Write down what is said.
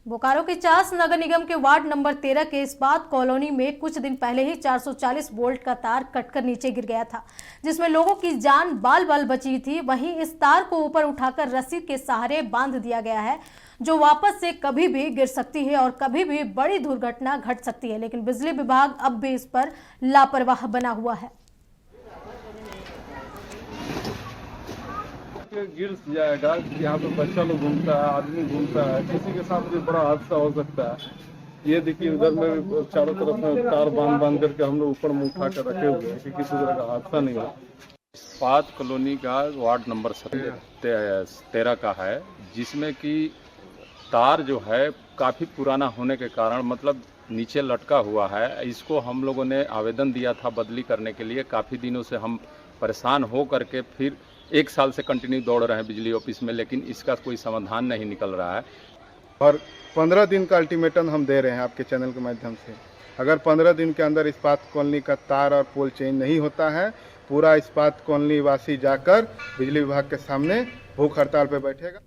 बोकारो के चास नगर निगम के ward number 13 के इस्पात कॉलोनी में कुछ दिन पहले ही 440 वोल्ट का तार कटकर नीचे गिर गया था, जिसमें लोगों की जान बाल बाल बची थी। वहीं इस तार को ऊपर उठाकर रस्सी के सहारे बांध दिया गया है, जो वापस से कभी भी गिर सकती है और कभी भी बड़ी दुर्घटना घट सकती है। लेकिन बिजली विभाग अब भी इस पर लापरवाह बना हुआ है। गिर जाएगा, यहाँ पे बच्चा लोग घूमता है, आदमी घूमता है, किसी के साथ भी बड़ा हादसा हो सकता है। ये देखिए उधर में चारों तरफ में तार बांध करके हम लोग ऊपर में उठा कर रखे हुए हैं कि किसी तरह का हादसा नहीं हो। इस्पात कॉलोनी का वार्ड नंबर 13 का है, जिसमें कि तार जो है काफ़ी पुराना होने के कारण मतलब नीचे लटका हुआ है। इसको हम लोगों ने आवेदन दिया था बदली करने के लिए। काफ़ी दिनों से हम परेशान हो करके फिर 1 साल से कंटिन्यू दौड़ रहे हैं बिजली ऑफिस में, लेकिन इसका कोई समाधान नहीं निकल रहा है। और 15 दिन का अल्टीमेटम हम दे रहे हैं आपके चैनल के माध्यम से। अगर 15 दिन के अंदर इस्पात कॉलोनी का तार और पोल चेंज नहीं होता है, पूरा इस्पात कॉलोनी वासी जाकर बिजली विभाग के सामने भूख हड़ताल पर बैठेगा।